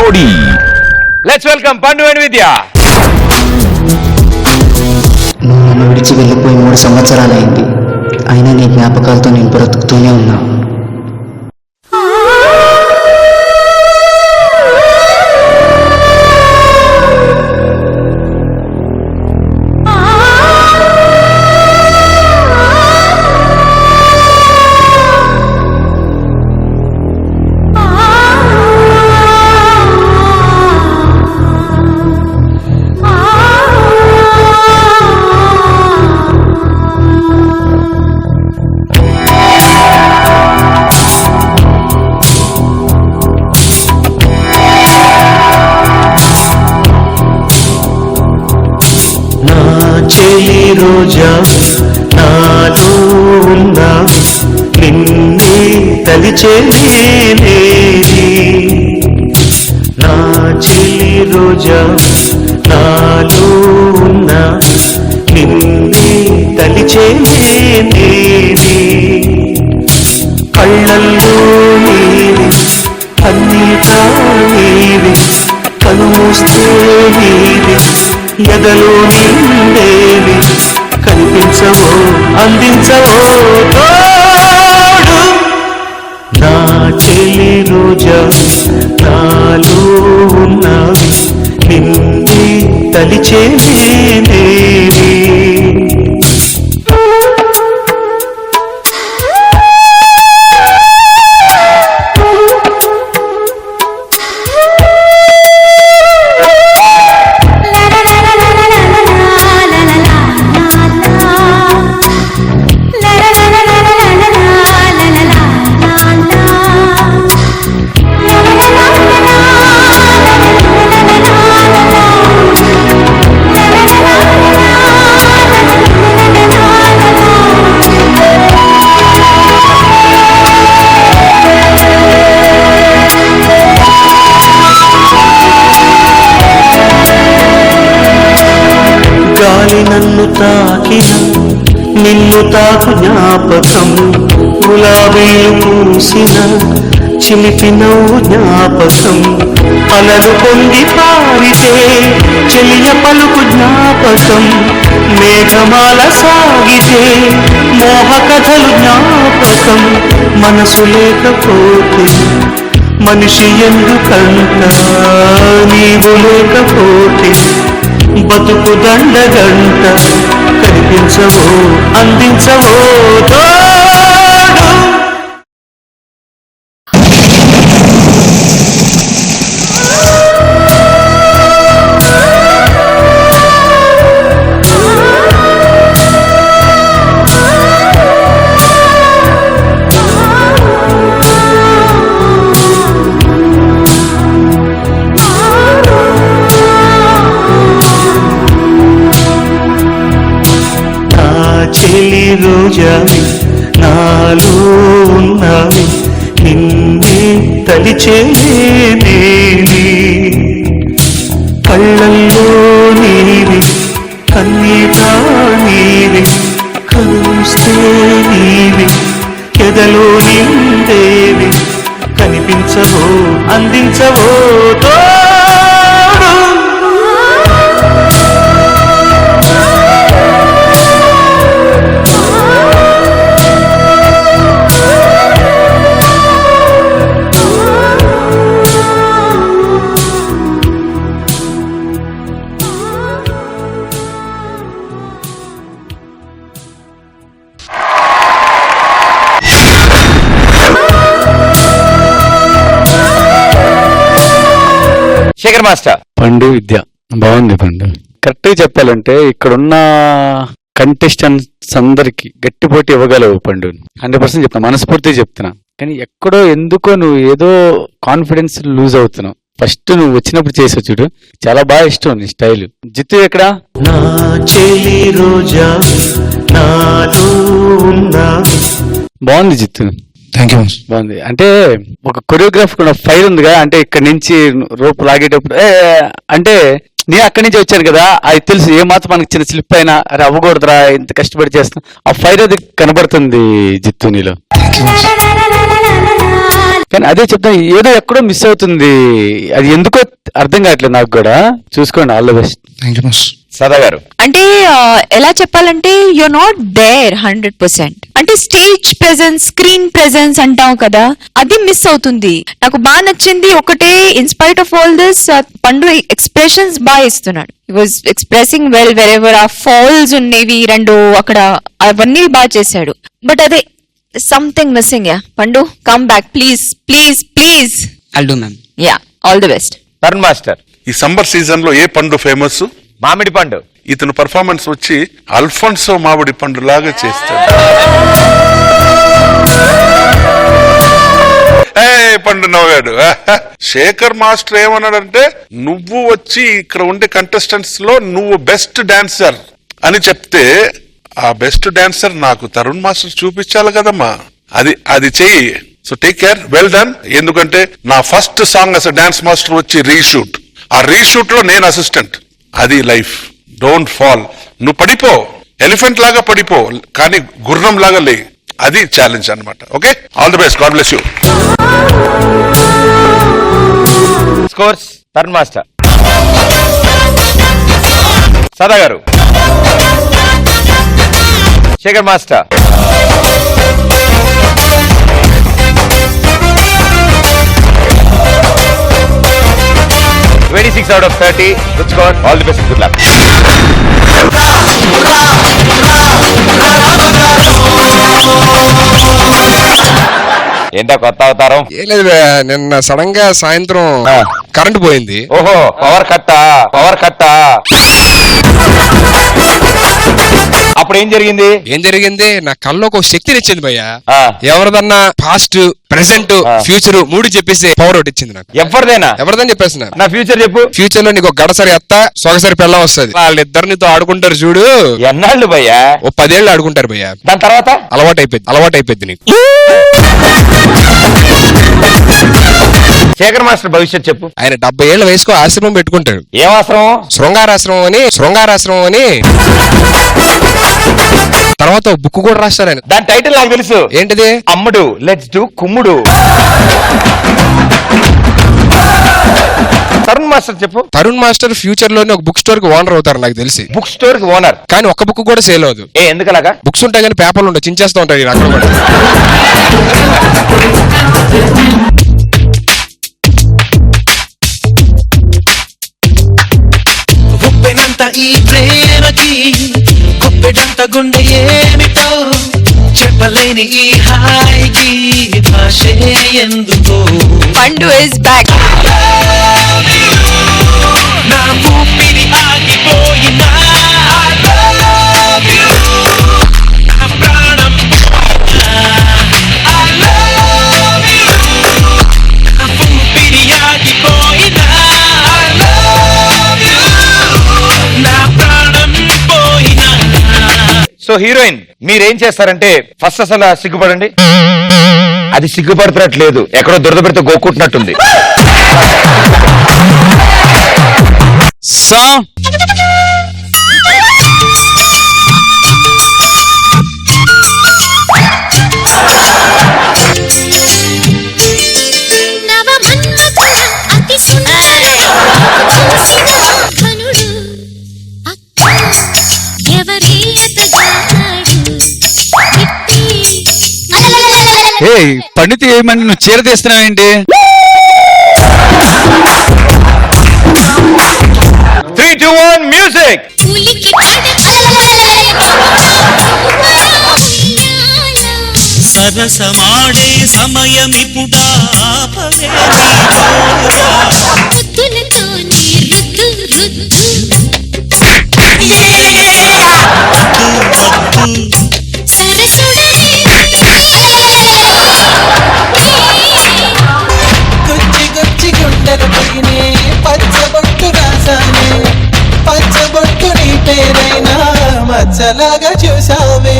జోడీ. Let's welcome పండు and విద్య. నువ్వు నన్ను విడిచి వెళ్ళిపోయి 3 సంవత్సరాలైంది. అయినా నీ జ్ఞాపకాలతో నేను బ్రతుకుతూనే ఉన్నా. చెలి రోజా నాలో ఉన్నా నిన్నే తలిచేనేది. నా చెలి రోజా నాలో ఉన్నా నిన్నే తలిచేనేది. కళ్ళల్లో నీవి కన్నీటా నీవి కనుమూస్తే నీవి ఎదలో నిండేవి కనిపించవో అందించవో తోడు. నా చెలి రోజా నాలో ఉన్నవి నిన్నే తలిచేనేవి. గాలి నన్ను తాకిన నిన్ను తాకు జ్ఞాపకం గులాబీలు పూసిన చిలిపి నవ్వు జ్ఞాపకం అలలు పొంగి పారితే చెలియ పలుకు జ్ఞాపకం మేఘమాల సాగితే మోహ కథలు జ్ఞాపకం మనసు లేకపోతే మనిషి ఎందుకంట నీవు లేకపోతే బతుకు దండగంట కనిపించవో అందించవో తోడు. చెలి రోజావి నాలో ఉన్నవి నిన్నే తలిచేనేవి. కళ్ళల్లో నీవి కన్నీటా నీవి కనుస్తే నీవి ఎదలో నిండేవి కనిపించవో అందించవో తోడు. శేఖర్ మాస్టర్. పండు విద్య బాగుంది. పండు కరెక్ట్ గా చెప్పాలంటే ఇక్కడున్న కంటెస్టెంట్స్ అందరికి గట్టి పోటీ ఇవ్వగలవు పండు. 100% చెప్తున్నా, మనస్ఫూర్తిగా చెప్తున్నా. కానీ ఎక్కడో ఎందుకో నువ్వు ఏదో కాన్ఫిడెన్స్ లూజ్ అవుతున్నావు. ఫస్ట్ నువ్వు వచ్చినప్పుడు చేసావు చూడు, చాలా బాగా ఇష్టం నీ స్టైల్. జిత్తు ఎక్కడ? నా చెలి రోజా నాలో ఉన్నవి. బాగుంది జిత్తు. Thank you. బాగుంది. అంటే ఒక కొరియోగ్రాఫ్ కూడా ఫైర్ ఉందిగా, అంటే ఇక్కడ నుంచి రోప్ లాగేటప్పుడు అంటే నేను అక్కడి నుంచి వచ్చాను కదా, అది తెలుసు. ఏ మాత్రం మనకి చిన్న స్లిప్ అయినా అరే అవ్వకూడదురా, ఇంత కష్టపడి చేస్తాం, ఆ ఫైర్ అది కనబడుతుంది జిత్తు నీలో. కానీ అదే చెప్తాను, ఏదో ఎక్కడో మిస్ అవుతుంది, అది ఎందుకో అర్థం కావట్లేదు నాకు కూడా. చూసుకోండి, all the best. Thank you boss. సదా గారు. అంటే ఎలా చెప్పాలంటే యూర్ నాట్ దేర్ 100%. అంటే స్టేజ్ ప్రెజెన్స్, స్క్రీన్ ప్రెజెన్స్ అంటాం కదా, అది మిస్ అవుతుంది. నాకు బాగా నచ్చింది ఒకటే, ఇన్స్పైట్ ఆఫ్ ఆల్ దిస్ పండు ఎక్స్ప్రెషన్స్ బాగా ఇస్తున్నాడు. హి వాజ్ ఎక్స్ప్రెసింగ్ వెల్ వెరెవర్. ఆ ఫాల్స్ ఉన్నవి రెండు అక్కడ, అవన్నీ బాగా చేశాడు. బట్ అదే సంథింగ్ మిస్సింగ్. యా పండు, come back please please please. I'll do ma'am. Yeah, all the best. Tarun master. ఈ సమ్మర్ సీజన్ లో ఏ పండు ఫేమస్? మామిడి పండు. ఇతను పర్ఫార్మెన్స్ వచ్చి అల్ఫోన్సో మామిడి పండు లాగా చేస్తాడు. పండు నవ్వాడు. శేఖర్ మాస్టర్ ఏమన్నాడంటే, నువ్వు వచ్చి ఇక్కడ ఉండే కంటెస్టెంట్స్ లో నువ్వు బెస్ట్ డాన్సర్ అని చెప్తే, ఆ బెస్ట్ డాన్సర్ నాకు తరుణ్ మాస్టర్ చూపించాలి కదమ్మా, అది చెయ్యి. So take care, well done. ఎందుకంటే నా ఫస్ట్ సాంగ్ అస్ డాన్స్ మాస్టర్ వచ్చి రీషూట్. ఆ రీషూట్ లో నేను అసిస్టెంట్. అది లైఫ్. Don't fall. నువ్వు పడిపో, ఎలిఫెంట్ లాగా పడిపో, కానీ గుర్రం లాగా లే. అది ఛాలెంజ్ అన్నమాట. Okay, all the best. God bless you. Scores Tarun master. సదా గారు. Shekhar master. 26 out of 30. Good score. All the best. Good luck. ఏంటా కొత్త అవతారం? ఏం లేదు, నిన్న సడన్ గా సాయంత్రం కరెంట్ పోయింది. ఓహో, పవర్ కట్టా. అప్పుడు ఏం జరిగింది? నా కళ్ళలోకి ఒక శక్తిని ఇచ్చింది భయ్యా. ఎవరిదన్నా పాస్ట్, ప్రెసెంట్, ఫ్యూచర్ మూడు చెప్పేసి పవర్ ఒకటి ఇచ్చింది నాకు. ఎవరిదని చెప్పేసిన. నా ఫ్యూచర్ చెప్పు. ఫ్యూచర్ లో నీకు ఒక గడసరి అత్త, సొగసరి పెళ్ళం వస్తుంది. వాళ్ళిద్దరు నీతో ఆడుకుంటారు చూడు. ఎన్నాళ్ళు భయ్యా? ఓ 10 ఏళ్ళు ఆడుకుంటారు భయ్యా. దాని తర్వాత అలవాటు అయిపోద్ది నీకు. శేఖర్ మాస్టర్ భవిష్యత్ చెప్పు. ఆయన 70 ఏళ్ల వయసుకు ఆశ్రమం పెట్టుకుంటాడు. ఏం ఆశ్రమం? శృంగారాశ్రమం అని. తర్వాత బుక్ కూడా రాస్తారు ఆయన. దాని టైటిల్ నాకు తెలుసు. ఏంటిది? అమ్ముడు లెట్స్ డూ కుమ్ముడు. తరుణ్ మాస్టర్ చెప్పు. తరుణ్ మాస్టర్ ఫ్యూచర్ లోనే ఒక బుక్ స్టోర్ కి ఓనర్ అవుతారు నాకు తెలిసి. బుక్ స్టోర్ కి ఓనర్, కానీ ఒక్క బుక్ కూడా సేల్ అవదు. ఎందుకలాగా? బుక్స్ ఉంటాయి కానీ పేపర్లు ఉంటాయి, చించేస్తూ ఉంటాయి అక్కడ కూడా. ఈ ప్రేమకి గుప్పెడంత గుండె ఏమిటో చెప్పలేని ఈ హాయికి భాషే ఎందుకో. పండు ఇస్ బ్యాక్. నా ఊపిరి ఆగిపోయినా నా ప్రాణం నా ఊపిరి ఆగిపోయినా నా ప్రాణం పోయినా. సో హీరోయిన్ మీరేం చేస్తారంటే, ఫస్ట్ అసలు సిగ్గుపడండి. అది సిగ్గుపడుతున్నట్లేదు, ఎక్కడో దురద పెడితే గోక్కుంటున్నట్టుంది. పండితే ఏమని నువ్వు చీర తీస్తున్నావేంటి? 3, 2, 1 మ్యూజిక్. సరసమాడే సమయమిపుడా ఆపవే పచ్చబొట్టు రాసానే, పచ్చబొట్టు నీ పేరైనా మచ్చలాగా చూసావే.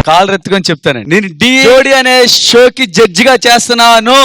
కాళ్ళు ఎత్తుకొని చెప్తానండి, నేను జోడి అనే షోకి జడ్జిగా చేస్తున్నాను.